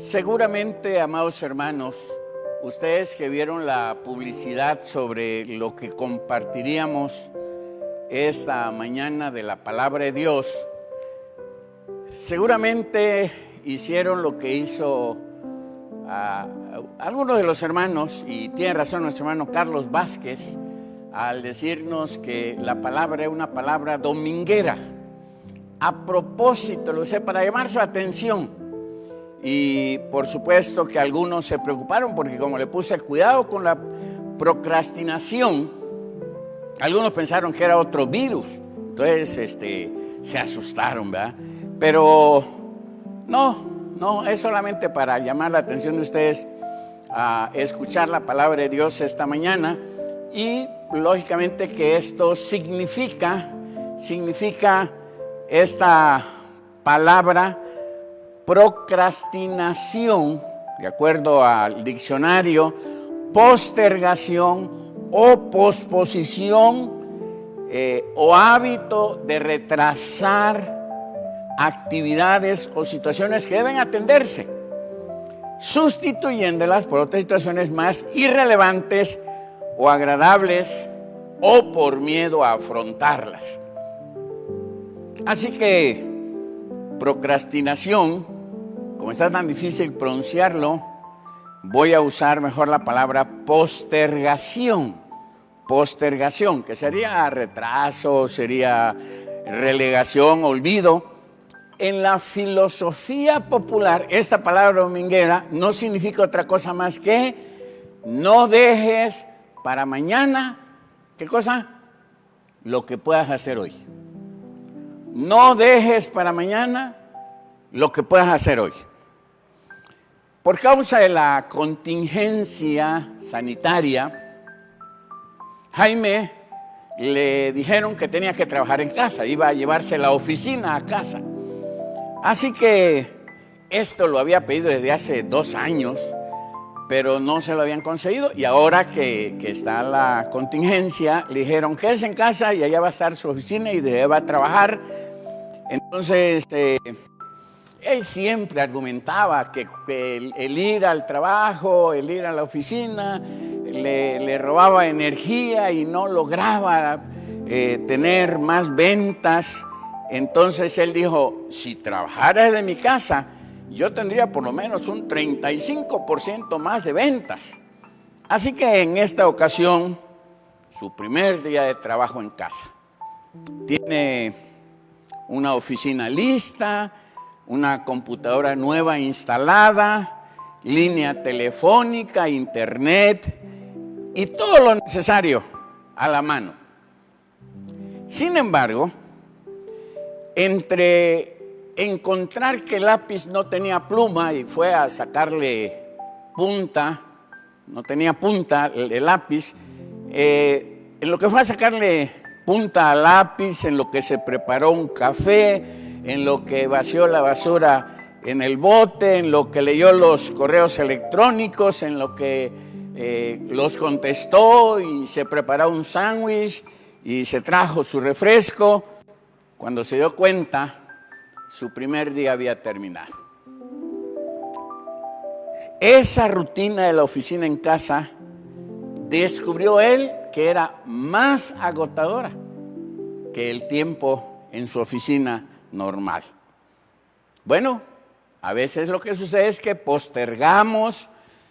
Seguramente, amados hermanos, ustedes que vieron la publicidad sobre lo que compartiríamos esta mañana de la palabra de Dios, seguramente hicieron lo que hizo algunos de los hermanos, y tiene razón nuestro hermano Carlos Vázquez, al decirnos que la palabra es una palabra dominguera. A propósito, lo sé, para llamar su atención. Y por supuesto que algunos se preocuparon porque como le puse cuidado con la procrastinación, algunos pensaron que era otro virus. Entonces se asustaron, ¿verdad? Pero no, es solamente para llamar la atención de ustedes a escuchar la palabra de Dios esta mañana. Y lógicamente que esto significa esta palabra procrastinación, de acuerdo al diccionario, postergación o posposición o hábito de retrasar actividades o situaciones que deben atenderse, sustituyéndolas por otras situaciones más irrelevantes o agradables o por miedo a afrontarlas. Así que procrastinación, como está tan difícil pronunciarlo, voy a usar mejor la palabra postergación. Postergación, que sería retraso, sería relegación, olvido. En la filosofía popular, esta palabra dominguera no significa otra cosa más que no dejes para mañana, ¿qué cosa? Lo que puedas hacer hoy. No dejes para mañana lo que puedas hacer hoy. Por causa de la contingencia sanitaria, Jaime le dijeron que tenía que trabajar en casa, iba a llevarse la oficina a casa. Así que esto lo había pedido desde hace 2 años, pero no se lo habían conseguido. Y ahora que está la contingencia, le dijeron que es en casa y allá va a estar su oficina y de ahí va a trabajar. Entonces, él siempre argumentaba que el ir al trabajo, el ir a la oficina, le robaba energía y no lograba tener más ventas. Entonces él dijo, si trabajara desde mi casa, yo tendría por lo menos un 35% más de ventas. Así que en esta ocasión, su primer día de trabajo en casa, tiene una oficina lista, una computadora nueva instalada, línea telefónica, internet y todo lo necesario a la mano. Sin embargo, entre encontrar que el lápiz no tenía pluma y fue a sacarle punta, no tenía punta el lápiz, en lo que fue a sacarle punta al lápiz, en lo que se preparó un café, en lo que vació la basura en el bote, en lo que leyó los correos electrónicos, en lo que los contestó y se preparó un sándwich y se trajo su refresco, cuando se dio cuenta, su primer día había terminado. Esa rutina de la oficina en casa, descubrió él que era más agotadora que el tiempo en su oficina normal. Bueno, a veces lo que sucede es que postergamos,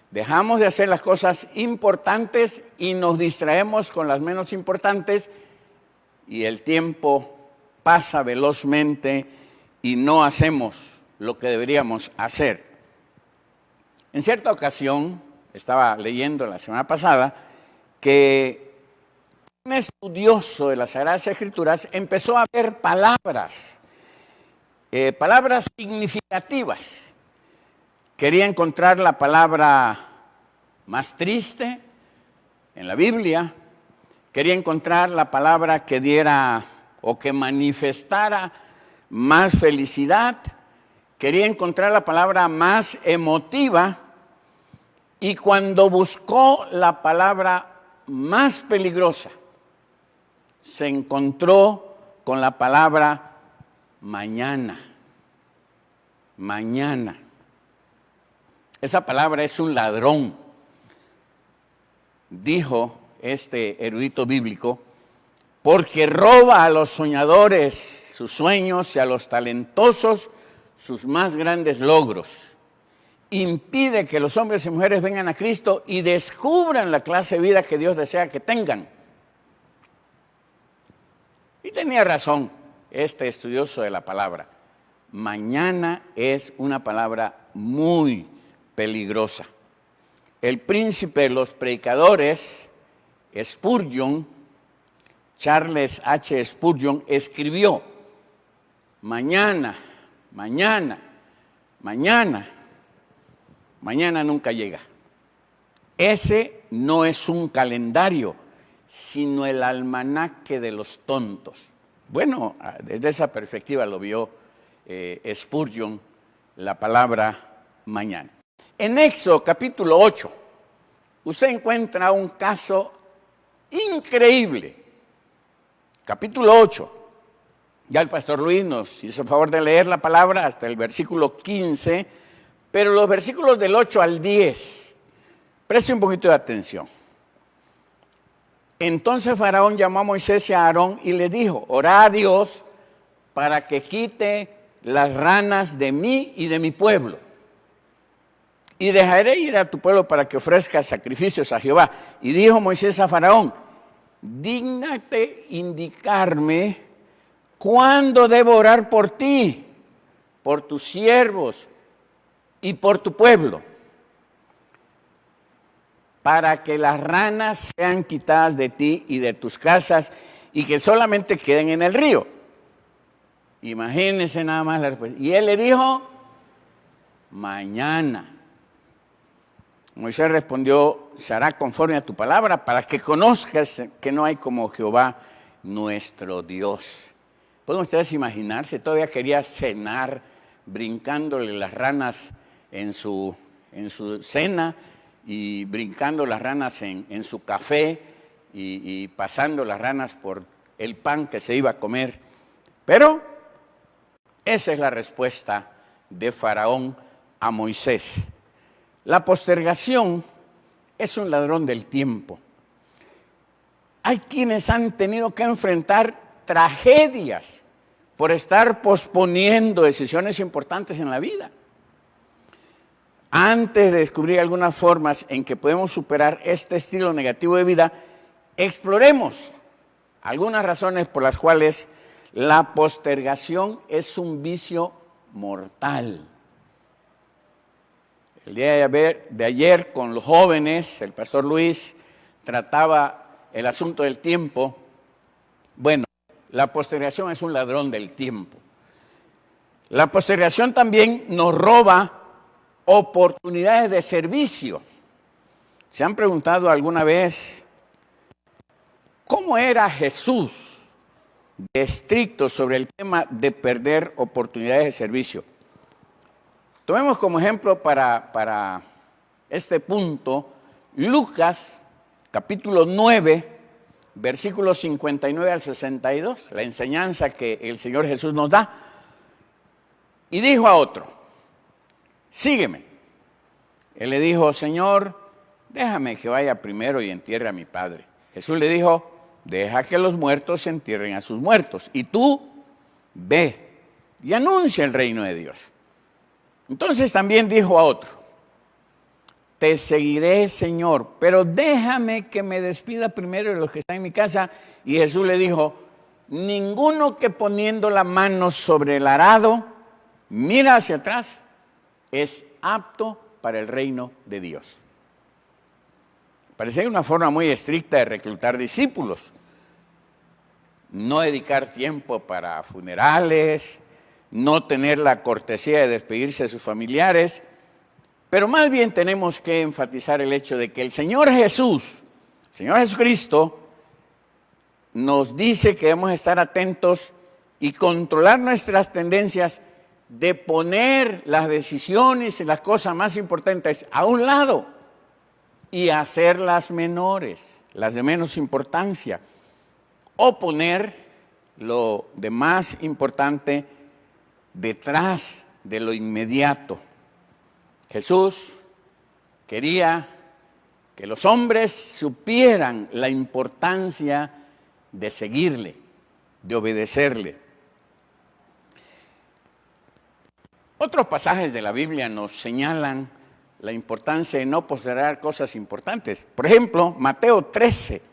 dejamos de hacer las cosas importantes y nos distraemos con las menos importantes y el tiempo pasa velozmente y no hacemos lo que deberíamos hacer. En cierta ocasión, estaba leyendo la semana pasada, que un estudioso de las Sagradas Escrituras empezó a ver palabras significativas. Quería encontrar la palabra más triste en la Biblia, quería encontrar la palabra que diera o que manifestara más felicidad, quería encontrar la palabra más emotiva, y cuando buscó la palabra más peligrosa, se encontró con la palabra mañana. Mañana. Esa palabra es un ladrón. Dijo este erudito bíblico, porque roba a los soñadores sus sueños y a los talentosos sus más grandes logros. Impide que los hombres y mujeres vengan a Cristo y descubran la clase de vida que Dios desea que tengan. Y tenía razón este estudioso de la palabra. Mañana es una palabra muy peligrosa. El príncipe de los predicadores, Spurgeon, Charles H. Spurgeon, escribió: mañana, mañana, mañana, mañana nunca llega. Ese no es un calendario, sino el almanaque de los tontos. Bueno, desde esa perspectiva lo vio Spurgeon, la palabra mañana. En Éxodo capítulo 8, usted encuentra un caso increíble. Capítulo 8. Ya el pastor Luis nos hizo el favor de leer la palabra hasta el versículo 15, pero los versículos del 8 al 10, preste un poquito de atención. Entonces Faraón llamó a Moisés y a Aarón y le dijo: orad a Dios para que quite las ranas de mí y de mi pueblo. Y dejaré ir a tu pueblo para que ofrezca sacrificios a Jehová. Y dijo Moisés a Faraón: dígnate indicarme cuándo debo orar por ti, por tus siervos y por tu pueblo, para que las ranas sean quitadas de ti y de tus casas y que solamente queden en el río. Imagínense nada más la respuesta. Y él le dijo: mañana. Moisés respondió: se hará conforme a tu palabra, para que conozcas que no hay como Jehová nuestro Dios. ¿Pueden ustedes imaginarse? Todavía quería cenar brincándole las ranas en su cena, y brincando las ranas en su café, y pasando las ranas por el pan que se iba a comer. Pero esa es la respuesta de Faraón a Moisés. La postergación es un ladrón del tiempo. Hay quienes han tenido que enfrentar tragedias por estar posponiendo decisiones importantes en la vida. Antes de descubrir algunas formas en que podemos superar este estilo negativo de vida, exploremos algunas razones por las cuales la postergación es un vicio mortal. El día de ayer con los jóvenes, el pastor Luis trataba el asunto del tiempo. Bueno, la postergación es un ladrón del tiempo. La postergación también nos roba oportunidades de servicio. ¿Se han preguntado alguna vez cómo era Jesús de estricto sobre el tema de perder oportunidades de servicio? Tomemos como ejemplo para este punto Lucas capítulo 9, versículos 59 al 62, la enseñanza que el Señor Jesús nos da. Y dijo a otro: sígueme. Él le dijo: Señor, déjame que vaya primero y entierre a mi padre. Jesús le dijo: deja que los muertos entierren a sus muertos, y tú ve y anuncia el reino de Dios. Entonces también dijo a otro: te seguiré, Señor, pero déjame que me despida primero de los que están en mi casa. Y Jesús le dijo: ninguno que poniendo la mano sobre el arado mira hacia atrás es apto para el reino de Dios. Parece una forma muy estricta de reclutar discípulos. No dedicar tiempo para funerales, no tener la cortesía de despedirse de sus familiares, pero más bien tenemos que enfatizar el hecho de que el Señor Jesús, el Señor Jesucristo, nos dice que debemos estar atentos y controlar nuestras tendencias de poner las decisiones y las cosas más importantes a un lado y hacer las menores, las de menos importancia, o poner lo de más importante detrás de lo inmediato. Jesús Quería que los hombres supieran la importancia de seguirle, de obedecerle. Otros pasajes de la Biblia nos señalan la importancia de no postergar cosas importantes. Por ejemplo, Mateo 13,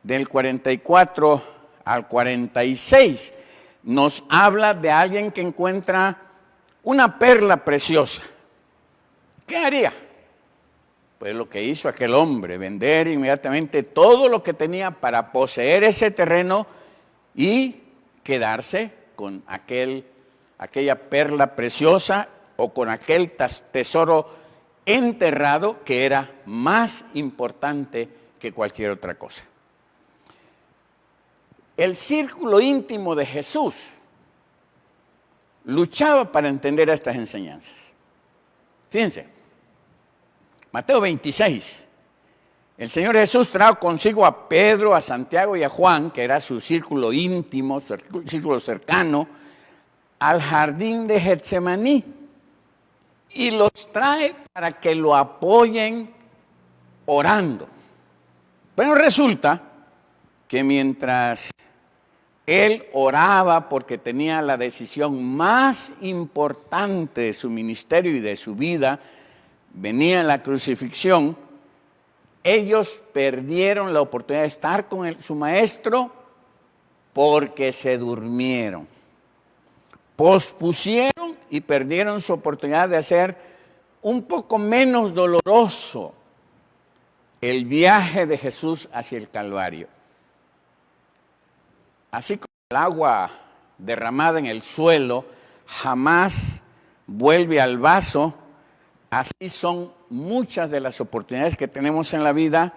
del 44 al 46, nos habla de alguien que encuentra una perla preciosa. ¿Qué haría? Pues lo que hizo aquel hombre, vender inmediatamente todo lo que tenía para poseer ese terreno y quedarse con aquella perla preciosa o con aquel tesoro enterrado que era más importante que cualquier otra cosa. El círculo íntimo de Jesús luchaba para entender estas enseñanzas. Fíjense, Mateo 26, el Señor Jesús trajo consigo a Pedro, a Santiago y a Juan, que era su círculo íntimo, su círculo cercano, al jardín de Getsemaní y los trae para que lo apoyen orando. Pero resulta que mientras él oraba porque tenía la decisión más importante de su ministerio y de su vida, venía la crucifixión, ellos perdieron la oportunidad de estar con su maestro porque se durmieron. Pospusieron y perdieron su oportunidad de hacer un poco menos doloroso el viaje de Jesús hacia el Calvario. Así como el agua derramada en el suelo jamás vuelve al vaso, así son muchas de las oportunidades que tenemos en la vida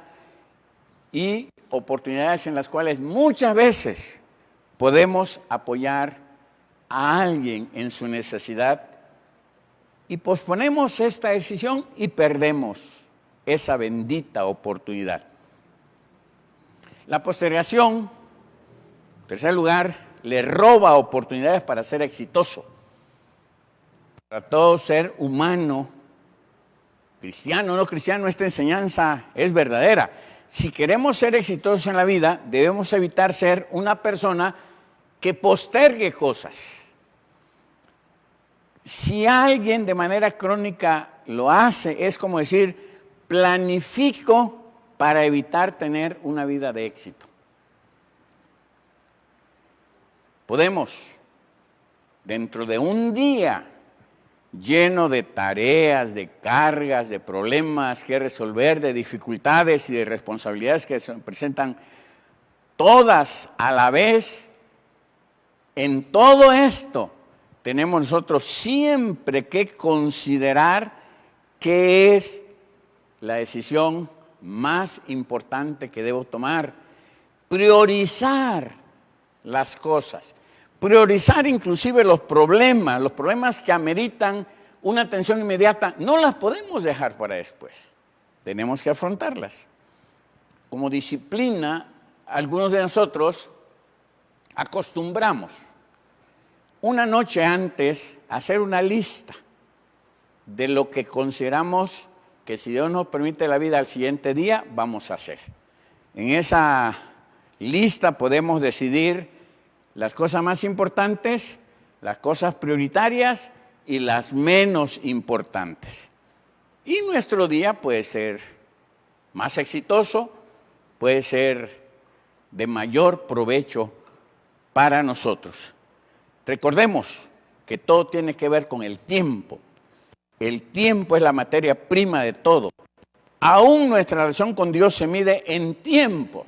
y oportunidades en las cuales muchas veces podemos apoyar a alguien en su necesidad y posponemos esta decisión y perdemos esa bendita oportunidad. La postergación, en tercer lugar, le roba oportunidades para ser exitoso. Para todo ser humano, cristiano o no cristiano, esta enseñanza es verdadera. Si queremos ser exitosos en la vida, debemos evitar ser una persona que postergue cosas. Si alguien de manera crónica lo hace, es como decir, planifico para evitar tener una vida de éxito. Podemos, dentro de un día lleno de tareas, de cargas, de problemas que resolver, de dificultades y de responsabilidades que se presentan todas a la vez, en todo esto tenemos nosotros siempre que considerar qué es la decisión más importante que debo tomar. Priorizar las cosas. Priorizar inclusive los problemas que ameritan una atención inmediata, no las podemos dejar para después. Tenemos que afrontarlas. Como disciplina, algunos de nosotros acostumbramos una noche antes a hacer una lista de lo que consideramos que si Dios nos permite la vida al siguiente día, vamos a hacer. En esa lista podemos decidir las cosas más importantes, las cosas prioritarias y las menos importantes. Y nuestro día puede ser más exitoso, puede ser de mayor provecho para nosotros. Recordemos que todo tiene que ver con el tiempo. El tiempo es la materia prima de todo. Aún nuestra relación con Dios se mide en tiempo.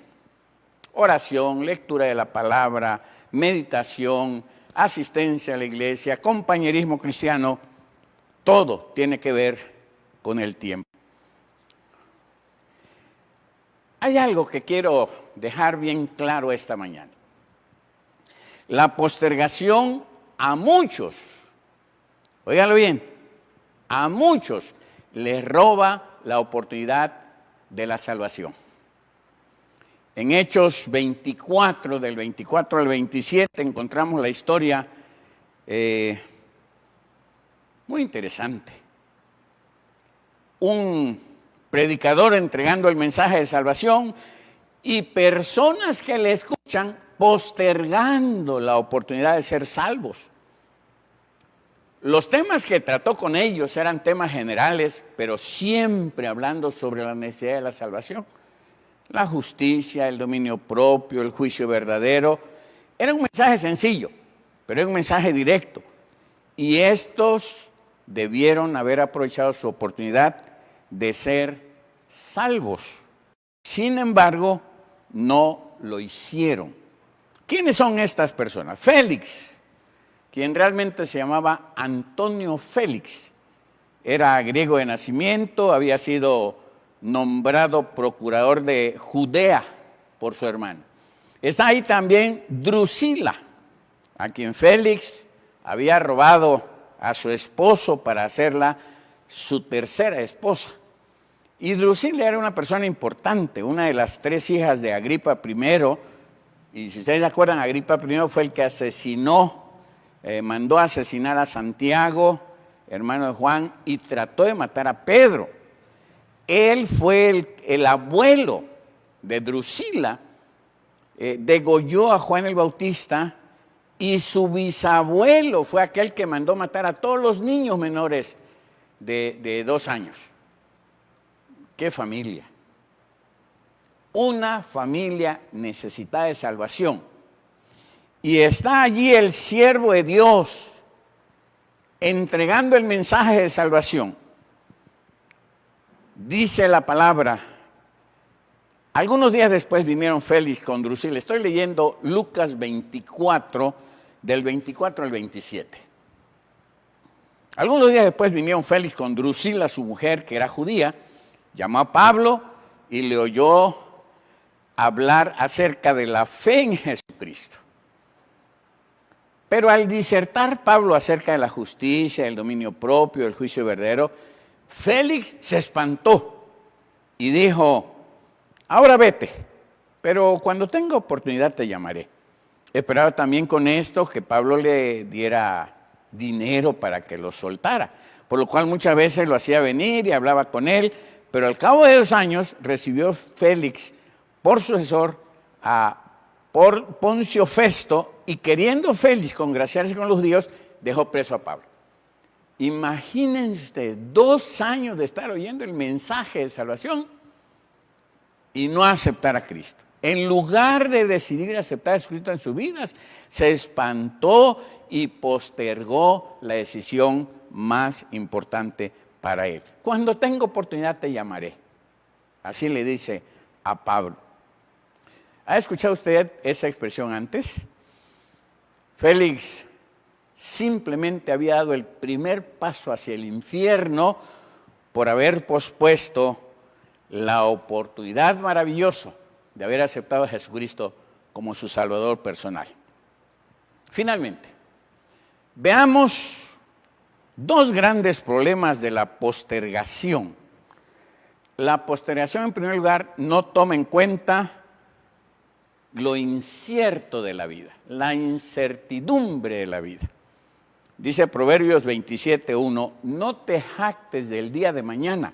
Oración, lectura de la palabra, meditación, asistencia a la iglesia, compañerismo cristiano, todo tiene que ver con el tiempo. Hay algo que quiero dejar bien claro esta mañana. La postergación a muchos, óigalo bien, a muchos les roba la oportunidad de la salvación. En Hechos 24, del 24 al 27, encontramos la historia muy interesante. Un predicador entregando el mensaje de salvación y personas que le escuchan postergando la oportunidad de ser salvos. Los temas que trató con ellos eran temas generales, pero siempre hablando sobre la necesidad de la salvación. La justicia, el dominio propio, el juicio verdadero. Era un mensaje sencillo, pero era un mensaje directo. Y estos debieron haber aprovechado su oportunidad de ser salvos. Sin embargo, no lo hicieron. ¿Quiénes son estas personas? Félix, quien realmente se llamaba Antonio Félix. Era griego de nacimiento, había sido nombrado procurador de Judea por su hermano. Está ahí también Drusila, a quien Félix había robado a su esposo para hacerla su tercera esposa. Y Drusila era una persona importante, una de las 3 hijas de Agripa I. Y si ustedes se acuerdan, Agripa I fue el que mandó a asesinar a Santiago, hermano de Juan, y trató de matar a Pedro. Él fue el abuelo de Drusila, degolló a Juan el Bautista, y su bisabuelo fue aquel que mandó matar a todos los niños menores de 2 años. ¡Qué familia! Una familia necesitada de salvación. Y está allí el siervo de Dios entregando el mensaje de salvación. Dice la palabra, algunos días después vinieron Félix con Drusila. Estoy leyendo Lucas 24, del 24 al 27. Algunos días después vinieron Félix con Drusila, su mujer, que era judía, llamó a Pablo y le oyó hablar acerca de la fe en Jesucristo. Pero al disertar Pablo acerca de la justicia, el dominio propio, el juicio verdadero, Félix se espantó y dijo, ahora vete, pero cuando tenga oportunidad te llamaré. Esperaba también con esto que Pablo le diera dinero para que lo soltara, por lo cual muchas veces lo hacía venir y hablaba con él, pero al cabo de 2 años recibió Félix por sucesor por Poncio Festo, y queriendo Félix congraciarse con los judíos, dejó preso a Pablo. Imagínense 2 años de estar oyendo el mensaje de salvación y no aceptar a Cristo. En lugar de decidir aceptar a Jesucristo en sus vidas, se espantó y postergó la decisión más importante para él. Cuando tenga oportunidad te llamaré. Así le dice a Pablo. ¿Ha escuchado usted esa expresión antes? Félix simplemente había dado el primer paso hacia el infierno por haber pospuesto la oportunidad maravillosa de haber aceptado a Jesucristo como su Salvador personal. Finalmente, veamos 2 grandes problemas de la postergación. La postergación, en primer lugar, no toma en cuenta lo incierto de la vida, la incertidumbre de la vida. Dice Proverbios 27:1, no te jactes del día de mañana,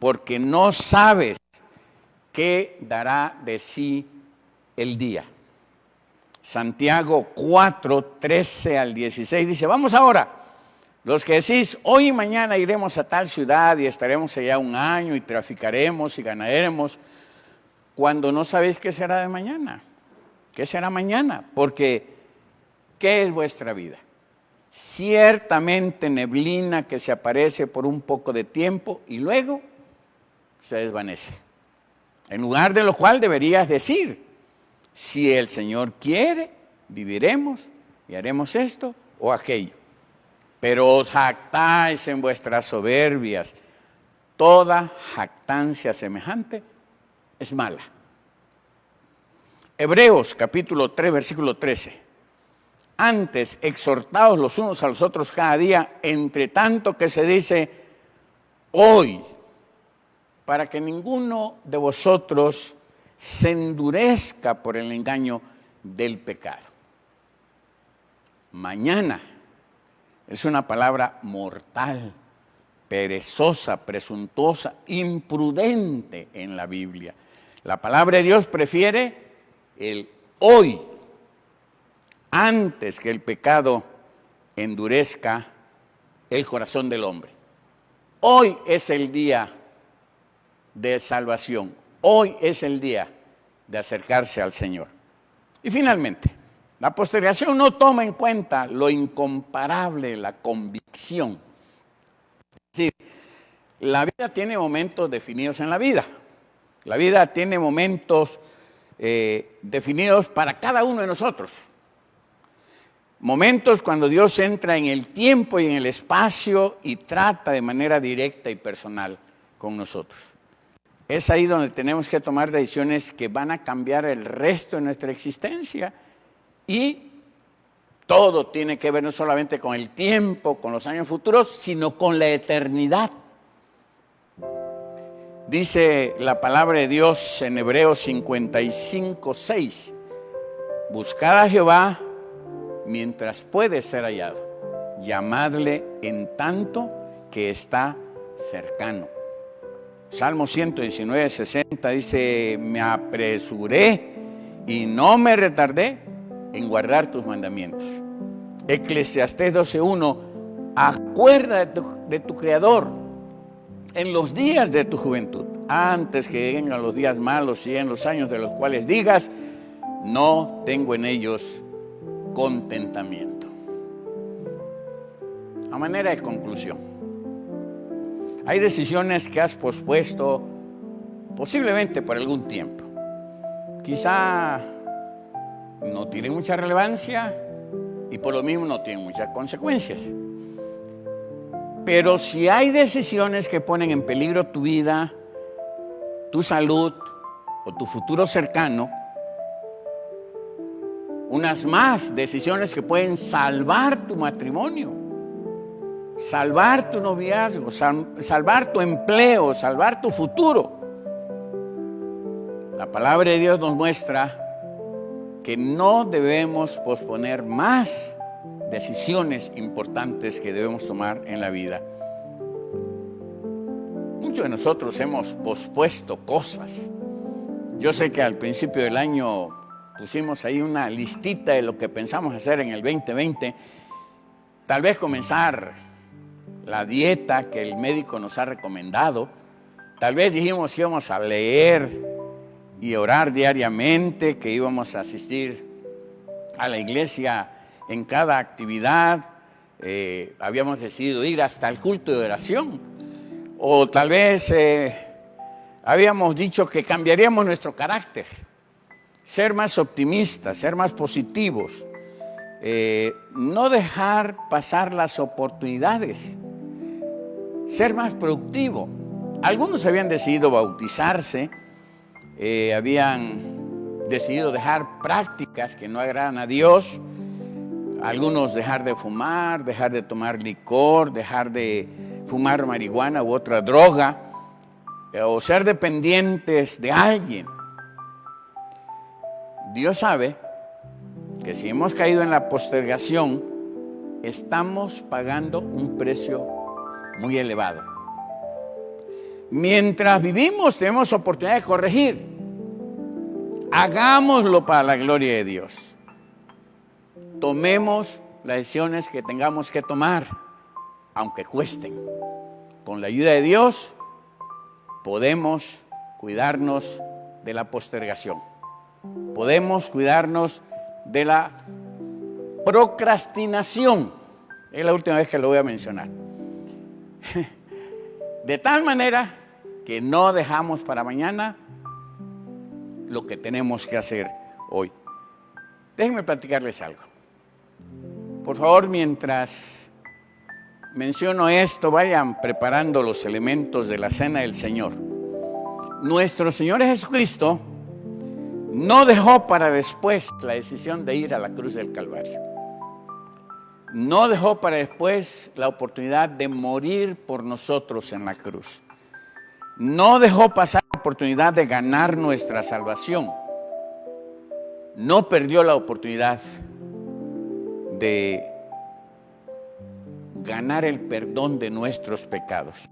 porque no sabes qué dará de sí el día. Santiago 4:13 al 16 dice, vamos ahora, los que decís, hoy y mañana iremos a tal ciudad y estaremos allá 1 año y traficaremos y ganaremos, cuando no sabéis qué será de mañana. ¿Qué será mañana? Porque, ¿qué es vuestra vida? Ciertamente neblina que se aparece por un poco de tiempo y luego se desvanece. En lugar de lo cual deberías decir, si el Señor quiere, viviremos y haremos esto o aquello. Pero os jactáis en vuestras soberbias. Toda jactancia semejante es mala. Hebreos capítulo 3, versículo 13. Antes, exhortaos los unos a los otros cada día, entre tanto que se dice hoy, para que ninguno de vosotros se endurezca por el engaño del pecado. Mañana es una palabra mortal, perezosa, presuntuosa, imprudente en la Biblia. La palabra de Dios prefiere el hoy, antes que el pecado endurezca el corazón del hombre. Hoy es el día de salvación. Hoy es el día de acercarse al Señor. Y finalmente, la postergación no toma en cuenta lo incomparable, la convicción. Es decir, la vida tiene momentos definidos en la vida. La vida tiene momentos definidos para cada uno de nosotros. Momentos cuando Dios entra en el tiempo y en el espacio y trata de manera directa y personal con nosotros. Es ahí donde tenemos que tomar decisiones que van a cambiar el resto de nuestra existencia. Y todo tiene que ver no solamente con el tiempo, con los años futuros, sino con la eternidad. Dice la palabra de Dios en Hebreos 55:6, buscad a Jehová mientras puede ser hallado, llamadle en tanto que está cercano. Salmo 119:60 dice, me apresuré y no me retardé en guardar tus mandamientos. Eclesiastés 12:1, acuérdate de tu Creador en los días de tu juventud, antes que lleguen los días malos y en los años de los cuales digas, no tengo en ellos contentamiento. A manera de conclusión, hay decisiones que has pospuesto posiblemente por algún tiempo. Quizá no tienen mucha relevancia y por lo mismo no tienen muchas consecuencias. Pero si hay decisiones que ponen en peligro tu vida, tu salud o tu futuro cercano, unas más decisiones que pueden salvar tu matrimonio, salvar tu noviazgo, salvar tu empleo, salvar tu futuro. La palabra de Dios nos muestra que no debemos posponer más decisiones importantes que debemos tomar en la vida. Muchos de nosotros hemos pospuesto cosas. Yo sé que al principio del año pusimos ahí una listita de lo que pensamos hacer en el 2020. Tal vez comenzar la dieta que el médico nos ha recomendado. Tal vez dijimos que íbamos a leer y orar diariamente, que íbamos a asistir a la iglesia en cada actividad. Habíamos decidido ir hasta el culto de oración. O tal vez habíamos dicho que cambiaríamos nuestro carácter, ser más optimistas, ser más positivos, no dejar pasar las oportunidades, ser más productivo. Algunos habían decidido bautizarse, habían decidido dejar prácticas que no agradan a Dios, algunos dejar de fumar, dejar de tomar licor, dejar de fumar marihuana u otra droga, o ser dependientes de alguien. Dios sabe que si hemos caído en la postergación, estamos pagando un precio muy elevado. Mientras vivimos, tenemos oportunidad de corregir. Hagámoslo para la gloria de Dios. Tomemos las decisiones que tengamos que tomar, aunque cuesten. Con la ayuda de Dios, podemos cuidarnos de la postergación. Podemos cuidarnos de la procrastinación. Es la última vez que lo voy a mencionar. De tal manera que no dejamos para mañana lo que tenemos que hacer hoy. Déjenme platicarles algo. Por favor, mientras menciono esto, vayan preparando los elementos de la cena del Señor. Nuestro Señor Jesucristo no dejó para después la decisión de ir a la cruz del Calvario. No dejó para después la oportunidad de morir por nosotros en la cruz. No dejó pasar la oportunidad de ganar nuestra salvación. No perdió la oportunidad de ganar el perdón de nuestros pecados.